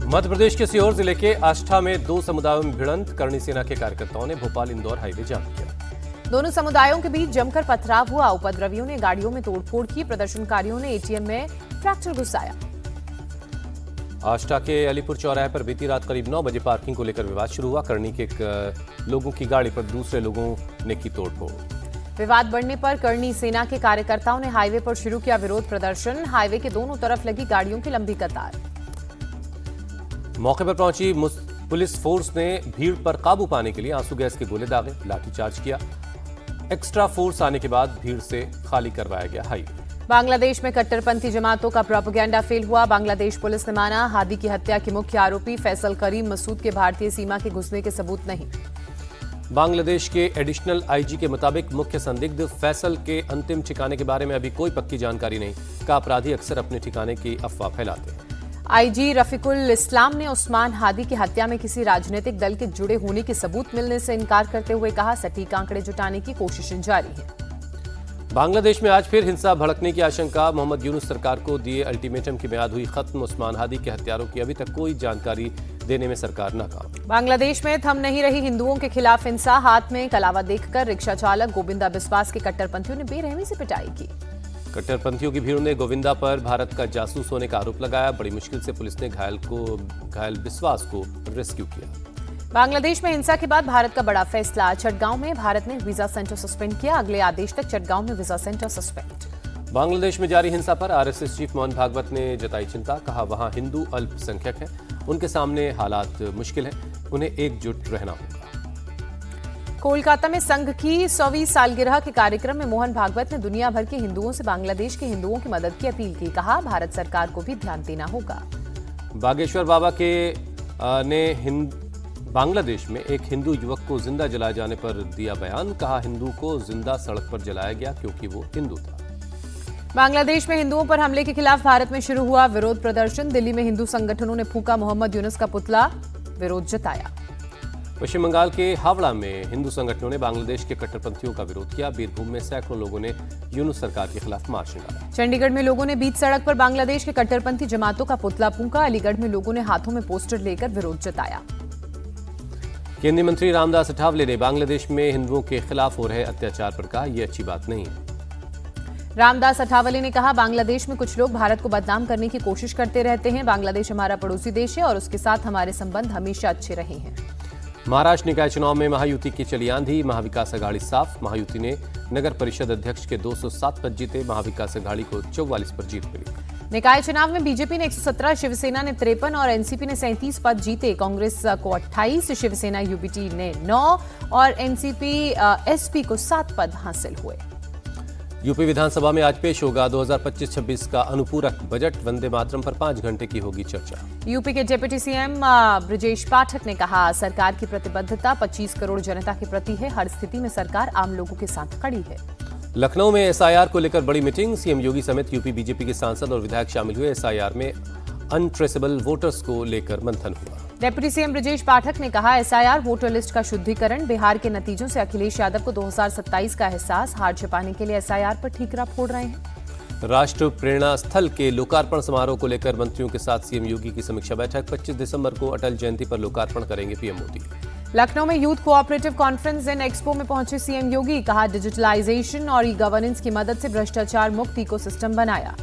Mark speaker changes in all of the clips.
Speaker 1: मध्य प्रदेश के सीहोर जिले के आष्ठा में दो समुदायों में भिड़ंत। करणी सेना के कार्यकर्ताओं ने भोपाल इंदौर हाईवे जाम किया।
Speaker 2: दोनों समुदायों के बीच जमकर पथराव हुआ। उपद्रवियों ने गाड़ियों में तोड़फोड़ की। प्रदर्शनकारियों ने एटीएम में ट्रैक्टर घुसाया।
Speaker 1: आष्ठा के अलीपुर चौराहे पर बीती रात करीब 9 बजे पार्किंग को लेकर विवाद शुरू हुआ। करणी के लोगों की गाड़ी पर दूसरे लोगों ने की तोड़फोड़।
Speaker 2: विवाद बढ़ने पर करणी सेना के कार्यकर्ताओं ने हाईवे पर शुरू किया विरोध प्रदर्शन। हाईवे के दोनों तरफ लगी गाड़ियों की लंबी कतार।
Speaker 1: मौके पर पहुंची पुलिस फोर्स ने भीड़ पर काबू पाने के लिए आंसू गैस के गोले दागे, लाठीचार्ज किया। एक्स्ट्रा फोर्स आने के बाद भीड़ से खाली करवाया गया हाईवे।
Speaker 2: बांग्लादेश में कट्टरपंथी जमातों का प्रोपेगेंडा फेल हुआ। बांग्लादेश पुलिस ने माना हादी की हत्या के मुख्य आरोपी फैसल करीम मसूद के भारतीय सीमा के घुसने के सबूत नहीं।
Speaker 1: बांग्लादेश के एडिशनल आईजी के मुताबिक मुख्य संदिग्ध फैसल के अंतिम ठिकाने के बारे में अभी कोई पक्की जानकारी नहीं। का अपराधी अक्सर अपने ठिकाने की अफवाह फैलाते हैं।
Speaker 2: आईजी रफीकुल इस्लाम ने उस्मान हादी की हत्या में किसी राजनीतिक दल के जुड़े होने के सबूत मिलने से इनकार करते हुए कहा, सटीक आंकड़े जुटाने की कोशिशें जारी हैं।
Speaker 1: बांग्लादेश में आज फिर हिंसा भड़कने की आशंका। मोहम्मद यूनुस सरकार को दिए अल्टीमेटम की मियाद हुई खत्म। उस्मान हादी के हत्यारों की अभी तक कोई जानकारी देने में सरकार नाकाम।
Speaker 2: बांग्लादेश में थम नहीं रही हिंदुओं के खिलाफ हिंसा। हाथ में कलावा देखकर रिक्शा चालक गोविंदा बिस्वास के कट्टरपंथियों ने बेरहमी से पिटाई की।
Speaker 1: कट्टरपंथियों की भीड़ ने गोविंदा पर भारत का जासूस होने का आरोप लगाया। बड़ी मुश्किल से पुलिस ने घायल बिस्वास को रेस्क्यू किया।
Speaker 2: बांग्लादेश में हिंसा के बाद भारत का बड़ा फैसला। चटगांव में भारत ने वीजा सेंटर सस्पेंड किया। अगले आदेश तक चटगांव में वीजा सेंटर सस्पेंड।
Speaker 1: बांग्लादेश में जारी हिंसा पर आरएसएस चीफ मोहन भागवत ने जताई चिंता। कहा, वहां हिंदू अल्पसंख्यक हैं, उनके सामने हालात मुश्किल हैं, उन्हें एकजुट रहना होगा।
Speaker 2: कोलकाता में संघ की 100वीं सालगिरह के कार्यक्रम में मोहन भागवत ने दुनिया भर के हिंदुओं से बांग्लादेश के हिंदुओं की मदद की अपील की। कहा, भारत सरकार को भी ध्यान देना होगा।
Speaker 1: बागेश्वर बाबा के ने बांग्लादेश में एक हिंदू युवक को जिंदा जलाए जाने पर दिया बयान। कहा, हिंदू को जिंदा सड़क पर जलाया गया क्योंकि वो हिंदू था।
Speaker 2: बांग्लादेश में हिंदुओं पर हमले के खिलाफ भारत में शुरू हुआ विरोध प्रदर्शन। दिल्ली में हिंदू संगठनों ने फूंका मोहम्मद यूनुस का पुतला, विरोध जताया।
Speaker 1: पश्चिम बंगाल के हावड़ा में हिंदू संगठनों ने बांग्लादेश के कट्टरपंथियों का विरोध किया। बीरभूम में सैकड़ों लोगों ने यूनुस सरकार के खिलाफ मार्च निकाला।
Speaker 2: चंडीगढ़ में लोगों ने बीच सड़क पर बांग्लादेश के कट्टरपंथी जमातों का पुतला फूंका। अलीगढ़ में लोगों ने हाथों में पोस्टर लेकर विरोध जताया।
Speaker 1: केंद्रीय मंत्री रामदास अठावले ने बांग्लादेश में हिंदुओं के खिलाफ हो रहे अत्याचार पर कहा, यह अच्छी बात नहीं है।
Speaker 2: रामदास अठावले ने कहा, बांग्लादेश में कुछ लोग भारत को बदनाम करने की कोशिश करते रहते हैं। बांग्लादेश हमारा पड़ोसी देश है और उसके साथ हमारे संबंध हमेशा अच्छे रहे हैं।
Speaker 1: महाराष्ट्र निकाय चुनाव में महायुति की चली आंधी। महाविकास अघाड़ी साफ। महायुति ने नगर परिषद अध्यक्ष के 207 पद जीते। महाविकास अघाड़ी को 44 पर जीत मिली।
Speaker 2: निकाय चुनाव में बीजेपी ने 117, शिवसेना ने 53 और एनसीपी ने 37 पद जीते। कांग्रेस को 28, शिवसेना यूबीटी ने 9 और एनसीपी एसपी को 7 पद हासिल हुए।
Speaker 1: यूपी विधानसभा में आज पेश होगा 2025-26 का अनुपूरक बजट। वंदे मातरम पर 5 घंटे की होगी चर्चा।
Speaker 2: यूपी के डिप्टी सीएम ब्रजेश पाठक ने कहा, सरकार की प्रतिबद्धता 25 करोड़ जनता के प्रति है। हर स्थिति में सरकार आम लोगों के साथ खड़ी है।
Speaker 1: लखनऊ में एसआईआर को लेकर बड़ी मीटिंग। सीएम योगी समेत यूपी बीजेपी के सांसद और विधायक शामिल हुए। एसआईआर में अनट्रेसेबल वोटर्स को लेकर मंथन हुआ।
Speaker 2: डिप्टी सीएम ब्रजेश पाठक ने कहा, एसआईआर वोटर लिस्ट का शुद्धिकरण। बिहार के नतीजों से अखिलेश यादव को 2027 का एहसास। हार छिपाने के लिए एसआईआर पर ठीकरा फोड़ रहे हैं।
Speaker 1: राष्ट्र प्रेरणा स्थल के लोकार्पण समारोह को लेकर मंत्रियों के साथ सीएम योगी की समीक्षा बैठक। 25 दिसंबर को अटल जयंती पर लोकार्पण करेंगे पीएम मोदी।
Speaker 2: लखनऊ में youth cooperative conference and expo में पहुंचे सीएम योगी। कहा, डिजिटलाइजेशन और ई गवर्नेंस की मदद से भ्रष्टाचार मुक्त इकोसिस्टम बनाया।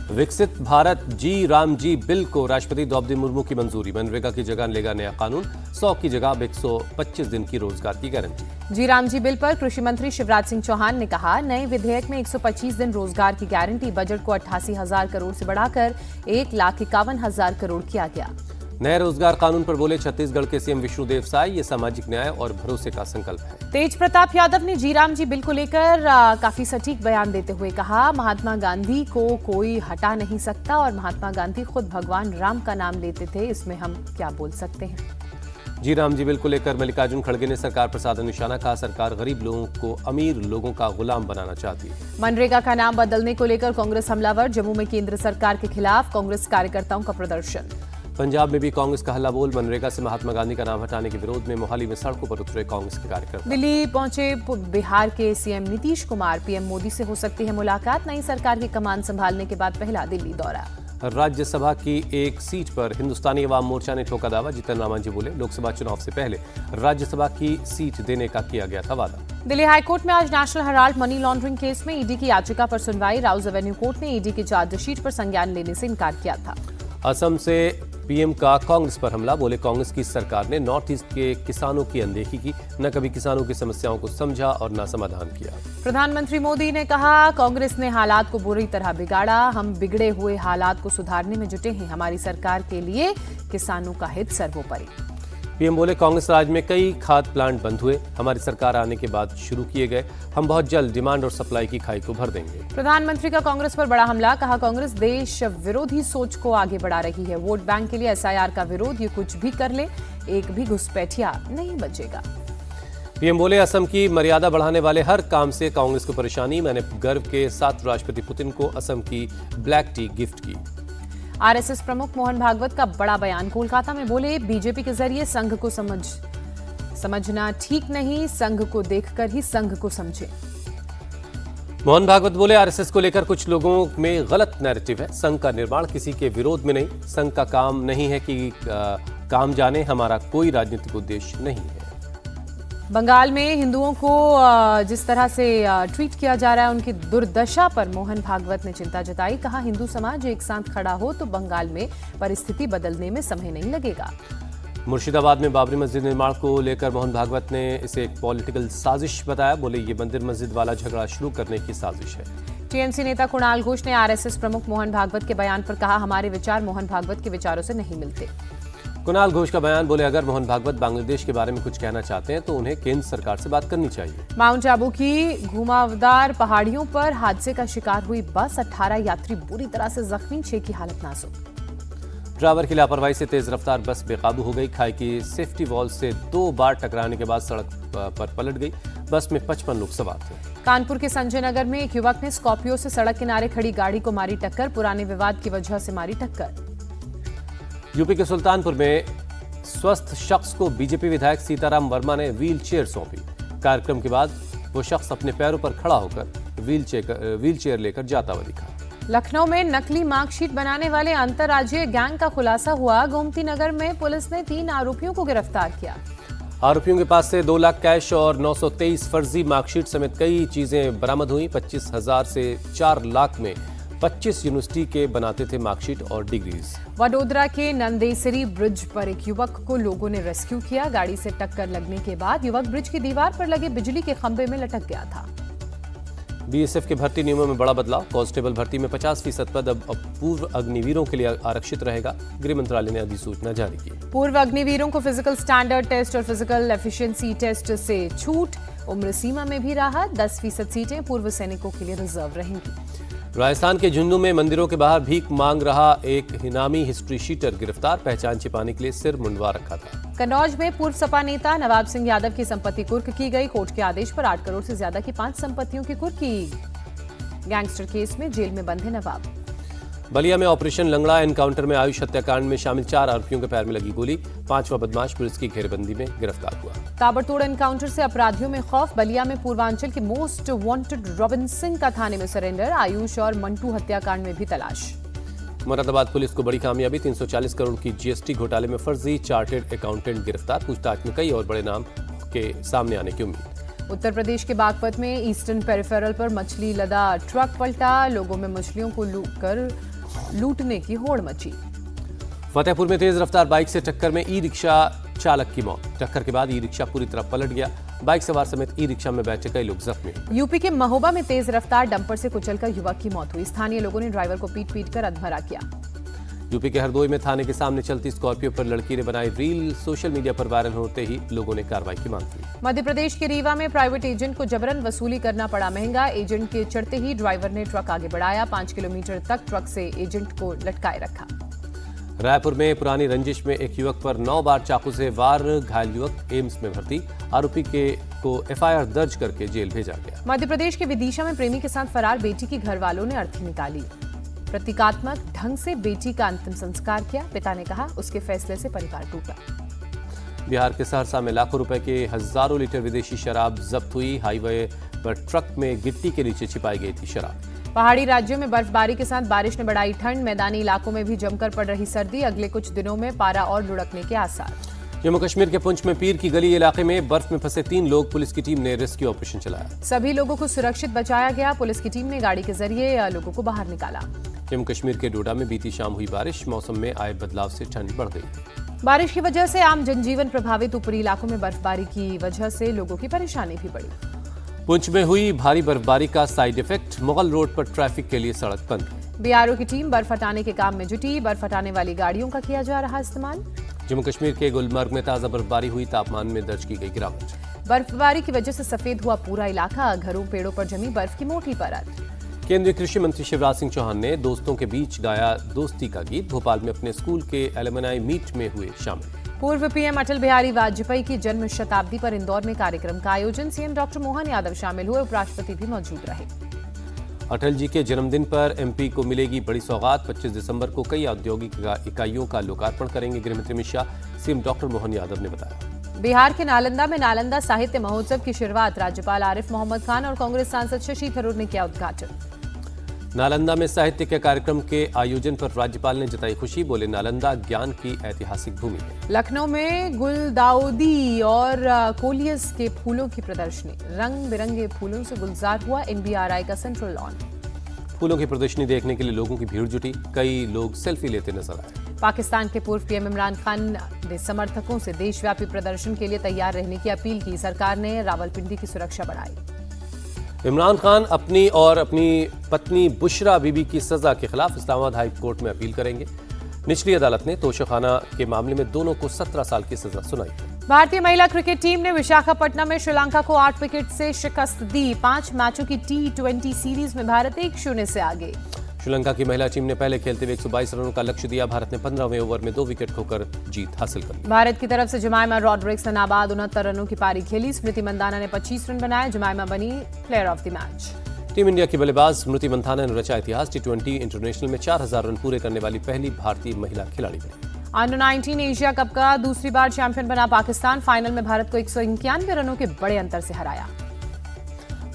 Speaker 1: विकसित भारत जी राम जी बिल को राष्ट्रपति द्रौपदी मुर्मू की मंजूरी। मनरेगा की जगह लेगा नया कानून। 100 की जगह अब 125 दिन की रोजगार की गारंटी।
Speaker 2: जी राम जी बिल पर कृषि मंत्री शिवराज सिंह चौहान ने कहा, नए विधेयक में 125 दिन रोजगार की गारंटी। बजट को 88,000 करोड़ से बढ़ाकर 1,51,000 करोड़ किया गया।
Speaker 1: नए रोजगार कानून पर बोले छत्तीसगढ़ के सीएम विष्णुदेव साय, ये सामाजिक न्याय और भरोसे का संकल्प है।
Speaker 2: तेज प्रताप यादव ने जी राम जी बिल को लेकर काफी सटीक बयान देते हुए कहा, महात्मा गांधी को कोई हटा नहीं सकता और महात्मा गांधी खुद भगवान राम का नाम लेते थे, इसमें हम क्या बोल सकते हैं।
Speaker 1: जी राम जी बिल को लेकर मल्लिकार्जुन खड़गे ने सरकार पर साधा निशाना। कहा, सरकार गरीब लोगों को अमीर लोगों का गुलाम बनाना चाहती है।
Speaker 2: मनरेगा का नाम बदलने को लेकर कांग्रेस हमलावर। जम्मू में केंद्र सरकार के खिलाफ कांग्रेस कार्यकर्ताओं का प्रदर्शन।
Speaker 1: पंजाब में भी कांग्रेस का हल्ला बोल। मनरेगा से महात्मा गांधी का नाम हटाने के विरोध में मोहाली में सड़कों पर उतरे कांग्रेस के कार्यकर्ता।
Speaker 2: दिल्ली पहुंचे बिहार के सीएम नीतीश कुमार। पीएम मोदी से हो सकती है मुलाकात। नई सरकार की कमान संभालने के बाद पहला दिल्ली दौरा।
Speaker 1: राज्यसभा की एक सीट पर हिंदुस्तानी अवाम मोर्चा ने ठोका दावा। जीतन राम मांझी बोले, लोकसभा चुनाव से पहले राज्यसभा की सीट देने का किया गया था वादा।
Speaker 2: दिल्ली हाईकोर्ट में आज national Herald money laundering case में ईडी की याचिका पर सुनवाई। राउज एवेन्यू कोर्ट ने ईडी की चार्जशीट पर संज्ञान लेने से इनकार किया था।
Speaker 1: असम से पीएम का कांग्रेस पर हमला। बोले, कांग्रेस की सरकार ने नॉर्थ ईस्ट के किसानों की अनदेखी की, न कभी किसानों की समस्याओं को समझा और न समाधान किया।
Speaker 2: प्रधानमंत्री मोदी ने कहा, कांग्रेस ने हालात को बुरी तरह बिगाड़ा, हम बिगड़े हुए हालात को सुधारने में जुटे हैं, हमारी सरकार के लिए किसानों का हित सर्वोपरि।
Speaker 1: पीएम बोले, कांग्रेस राज में कई खाद प्लांट बंद हुए, हमारी सरकार आने के बाद शुरू किए गए, हम बहुत जल्द डिमांड और सप्लाई की खाई को भर देंगे।
Speaker 2: प्रधानमंत्री का कांग्रेस पर बड़ा हमला। कहा, कांग्रेस देश विरोधी सोच को आगे बढ़ा रही है, वोट बैंक के लिए एसआईआर का विरोध, ये कुछ भी कर ले, एक भी घुसपैठिया नहीं बचेगा।
Speaker 1: पीएम बोले, असम की मर्यादा बढ़ाने वाले हर काम से कांग्रेस को परेशानी, मैंने गर्व के साथ राष्ट्रपति पुतिन को असम की ब्लैक टी गिफ्ट की।
Speaker 2: आरएसएस प्रमुख मोहन भागवत का बड़ा बयान। कोलकाता में बोले, बीजेपी के जरिए संघ को समझना ठीक नहीं, संघ को देखकर ही संघ को समझे।
Speaker 1: मोहन भागवत बोले, आरएसएस को लेकर कुछ लोगों में गलत नैरेटिव है, संघ का निर्माण किसी के विरोध में नहीं, संघ का काम नहीं है कि काम जाने, हमारा कोई राजनीतिक उद्देश्य नहीं है।
Speaker 2: बंगाल में हिंदुओं को जिस तरह से ट्रीट किया जा रहा है, उनकी दुर्दशा पर मोहन भागवत ने चिंता जताई। कहा, हिंदू समाज एक साथ खड़ा हो तो बंगाल में परिस्थिति बदलने में समय नहीं लगेगा।
Speaker 1: मुर्शिदाबाद में बाबरी मस्जिद निर्माण को लेकर मोहन भागवत ने इसे एक पॉलिटिकल साजिश बताया। बोले, ये मंदिर मस्जिद वाला झगड़ा शुरू करने की साजिश है।
Speaker 2: टीएमसी नेता कुणाल घोष ने आरएसएस प्रमुख मोहन भागवत के बयान पर कहा, हमारे विचार मोहन भागवत के विचारों से नहीं मिलते।
Speaker 1: कुणाल घोष का बयान। बोले, अगर मोहन भागवत बांग्लादेश के बारे में कुछ कहना चाहते हैं तो उन्हें केंद्र सरकार से बात करनी चाहिए।
Speaker 2: माउंट आबू की घुमावदार पहाड़ियों पर हादसे का शिकार हुई बस, 18 यात्री बुरी तरह से जख्मी, 6 की हालत नाजुक।
Speaker 1: ड्राइवर की लापरवाही से तेज रफ्तार बस बेकाबू हो गई। खाई की सेफ्टी वॉल से 2 बार टकराने के बाद सड़क पर पलट गई। बस में 55 लोग सवार थे।
Speaker 2: कानपुर के संजय नगर में एक युवक ने स्कॉर्पियो से सड़क किनारे खड़ी गाड़ी को मारी टक्कर, पुराने विवाद की वजह से मारी टक्कर।
Speaker 1: यूपी के सुल्तानपुर में स्वस्थ शख्स को बीजेपी विधायक सीताराम वर्मा ने व्हील चेयर सौंपी। कार्यक्रम के बाद वो शख्स अपने पैरों पर खड़ा होकर व्हील चेयर लेकर जाता हुआ दिखा।
Speaker 2: लखनऊ में नकली मार्कशीट बनाने वाले अंतर्राज्यीय गैंग का खुलासा हुआ। गोमती नगर में पुलिस ने 3 आरोपियों को गिरफ्तार किया।
Speaker 1: आरोपियों के पास से 2 लाख कैश और 923 फर्जी मार्कशीट समेत कई चीजें बरामद हुई। 25,000 से 4 लाख में 25 यूनिवर्सिटी के बनाते थे मार्कशीट और डिग्रीज।
Speaker 2: वडोदरा के नंदेसरी ब्रिज पर एक युवक को लोगों ने रेस्क्यू किया। गाड़ी से टक्कर लगने के बाद युवक ब्रिज की दीवार पर लगे बिजली के खंभे में लटक गया था।
Speaker 1: बीएसएफ के भर्ती नियमों में बड़ा बदलाव। कांस्टेबल भर्ती में 50% पद अब पूर्व अग्निवीरों के लिए आरक्षित रहेगा। गृह मंत्रालय ने अधिसूचना जारी की।
Speaker 2: पूर्व अग्निवीरों को फिजिकल स्टैंडर्ड टेस्ट और फिजिकल एफिशिएंसी टेस्ट से छूट। उम्र सीमा में भी राहत। 10% सीटें पूर्व सैनिकों के लिए रिजर्व रहेंगी।
Speaker 1: राजस्थान के झुंझुनू में मंदिरों के बाहर भीख मांग रहा एक इनामी हिस्ट्री शीटर गिरफ्तार। पहचान छिपाने के लिए सिर मुंडवा रखा था।
Speaker 2: कन्नौज में पूर्व सपा नेता नवाब सिंह यादव की संपत्ति कुर्क की गई। कोर्ट के आदेश पर 8 करोड़ से ज्यादा की 5 संपत्तियों की कुर्क की। गैंगस्टर केस में जेल में बंद है नवाब।
Speaker 1: बलिया में ऑपरेशन लंगड़ा एनकाउंटर में आयुष हत्याकांड में शामिल 4 आरोपियों के पैर में लगी गोली। 5वां बदमाश पुलिस की घेरेबंदी में गिरफ्तार हुआ।
Speaker 2: ताबड़तोड़ एनकाउंटर से अपराधियों में खौफ। बलिया में पूर्वांचल के मोस्ट वांटेड रॉबिन सिंह का थाने में सरेंडर। आयुष और मंटू हत्याकांड में भी तलाश।
Speaker 1: मुरादाबाद पुलिस को बड़ी कामयाबी। 340 करोड़ की जीएसटी घोटाले में फर्जी चार्टर्ड अकाउंटेंट गिरफ्तार। पूछताछ में कई और बड़े नाम के सामने आने की उम्मीद।
Speaker 2: उत्तर प्रदेश के बागपत में ईस्टर्न पेरिफेरल पर मछली लदा ट्रक पलटा। लोगों में मछलियों को लूटने की होड़ मची।
Speaker 1: फतेहपुर में तेज रफ्तार बाइक से टक्कर में ई रिक्शा चालक की मौत। टक्कर के बाद ई रिक्शा पूरी तरह पलट गया। बाइक सवार समेत ई रिक्शा में बैठे कई लोग जख्मी हुए।
Speaker 2: यूपी के महोबा में तेज रफ्तार डंपर से कुचलकर युवक की मौत हुई। स्थानीय लोगों ने ड्राइवर को पीट कर अधमरा किया।
Speaker 1: यूपी के हरदोई में थाने के सामने चलती स्कॉर्पियो पर लड़की ने बनाई रील। सोशल मीडिया पर वायरल होते ही लोगों ने कार्रवाई की मांग की।
Speaker 2: मध्य प्रदेश के रीवा में प्राइवेट एजेंट को जबरन वसूली करना पड़ा महंगा। एजेंट के चढ़ते ही ड्राइवर ने ट्रक आगे बढ़ाया। 5 किलोमीटर तक ट्रक से एजेंट को लटकाए रखा।
Speaker 1: रायपुर में पुरानी रंजिश में एक युवक पर 9 बार चाकू से वार। घायल युवक एम्स में भर्ती। आरोपी को एफआईआर दर्ज करके जेल भेजा गया।
Speaker 2: मध्य प्रदेश के विदिशा में प्रेमी के साथ फरार बेटी की घर वालों ने अर्थी निकाली। प्रतीकात्मक ढंग से बेटी का अंतिम संस्कार किया। पिता ने कहा, उसके फैसले से परिवार टूटा।
Speaker 1: बिहार के सहरसा में लाखों रुपए के हजारों लीटर विदेशी शराब जब्त हुई। हाईवे पर ट्रक में गिट्टी के नीचे छिपाई गई थी शराब।
Speaker 2: पहाड़ी राज्यों में बर्फबारी के साथ बारिश ने बढ़ाई ठंड, मैदानी इलाकों में भी जमकर पड़ रही सर्दी, अगले कुछ दिनों में पारा और लुढ़कने के आसार।
Speaker 1: जम्मू कश्मीर के पुंछ में पीर की गली इलाके में बर्फ में फंसे 3 लोग, पुलिस की टीम ने रेस्क्यू ऑपरेशन चलाया।
Speaker 2: सभी लोगों को सुरक्षित बचाया गया, पुलिस की टीम ने गाड़ी के जरिए लोगों को बाहर निकाला।
Speaker 1: जम्मू कश्मीर के डोडा में बीती शाम हुई बारिश, मौसम में आए बदलाव से ठंड बढ़ गई।
Speaker 2: बारिश की वजह से आम जनजीवन प्रभावित, ऊपरी इलाकों में बर्फबारी की वजह से लोगों की परेशानी भी बढ़ी।
Speaker 1: पुंछ में हुई भारी बर्फबारी का साइड इफेक्ट, मुगल रोड पर ट्रैफिक के लिए सड़क बंद।
Speaker 2: बीआरओ की टीम बर्फ हटाने के काम में जुटी, बर्फ हटाने वाली गाड़ियों का किया जा रहा इस्तेमाल।
Speaker 1: जम्मू कश्मीर के गुलमर्ग में ताजा बर्फबारी हुई, तापमान में दर्ज की गई गिरावट।
Speaker 2: बर्फबारी की वजह से सफेद हुआ पूरा इलाका, घरों पेड़ों पर जमी बर्फ की मोटी परत।
Speaker 1: केंद्रीय कृषि मंत्री शिवराज सिंह चौहान ने दोस्तों के बीच गाया दोस्ती का गीत, भोपाल में अपने स्कूल के एलुमनाई मीट में हुए शामिल।
Speaker 2: पूर्व पीएम अटल बिहारी वाजपेयी की जन्म शताब्दी पर इंदौर में कार्यक्रम का आयोजन, सीएम डॉक्टर मोहन यादव शामिल हुए, उपराष्ट्रपति भी मौजूद रहे।
Speaker 1: अटल जी के जन्मदिन पर एमपी को मिलेगी बड़ी सौगात, 25 दिसंबर को कई औद्योगिक इकाइयों का लोकार्पण करेंगे गृहमंत्री अमित शाह, सीएम डॉक्टर मोहन यादव ने बताया।
Speaker 2: बिहार के नालंदा में नालंदा साहित्य महोत्सव की शुरुआत राज्यपाल आरिफ मोहम्मद खान और कांग्रेस सांसद शशि थरूर ने किया उद्घाटन।
Speaker 1: नालंदा में साहित्य के कार्यक्रम के आयोजन पर राज्यपाल ने जताई खुशी, बोले नालंदा ज्ञान की ऐतिहासिक भूमि है।
Speaker 2: लखनऊ में गुलदाउदी और कोलियस के फूलों की प्रदर्शनी, रंग बिरंगे फूलों से गुलजार हुआ एनबीआरआई का सेंट्रल लॉन।
Speaker 1: फूलों की प्रदर्शनी देखने के लिए लोगों की भीड़ जुटी, कई लोग सेल्फी लेते नजर आए।
Speaker 2: पाकिस्तान के पूर्व पीएम इमरान खान ने समर्थकों से देशव्यापी प्रदर्शन के लिए तैयार रहने की अपील की, सरकार ने रावलपिंडी की सुरक्षा बढ़ाई।
Speaker 1: इमरान खान अपनी और अपनी पत्नी बुशरा बीबी की सजा के खिलाफ इस्लामाबाद हाई कोर्ट में अपील करेंगे। निचली अदालत ने तोशाखाना के मामले में दोनों को 17 साल की सजा सुनाई।
Speaker 2: भारतीय महिला क्रिकेट टीम ने विशाखापट्टनम में श्रीलंका को 8 विकेट से शिकस्त दी। 5 मैचों की T20 सीरीज में भारत 1-0 से आगे।
Speaker 1: श्रीलंका की महिला टीम ने पहले खेलते हुए 122 रनों का लक्ष्य दिया, भारत ने 15वें ओवर में 2 विकेट खोकर जीत हासिल कर ली।
Speaker 2: भारत की तरफ से जमाइमा रॉड्रिक्स ने नाबाद 69 रनों की पारी खेली, स्मृति मंदाना ने 25 रन बनाए, जमाइमा बनी player of the match.
Speaker 1: Team India की बल्लेबाज स्मृति मंदाना ने रचा इतिहास, T20 इंटरनेशनल में 4000 रन पूरे करने वाली पहली भारतीय महिला खिलाड़ी बनी।
Speaker 2: अंडर 19 एशिया कप का दूसरी बार चैंपियन बना पाकिस्तान, फाइनल में भारत को 191 रनों के बड़े अंतर से हराया।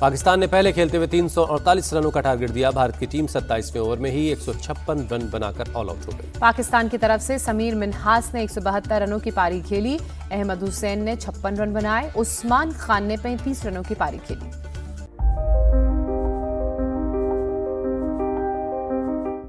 Speaker 1: पाकिस्तान ने पहले खेलते हुए 348 रनों का टारगेट दिया, भारत की टीम 27वें ओवर में ही 156 रन बनाकर ऑल आउट हो गई।
Speaker 2: पाकिस्तान की तरफ से समीर मिन्हास ने 172 रनों की पारी खेली, अहमद हुसैन ने 56 रन बनाए, उस्मान खान ने 35 रनों की पारी खेली।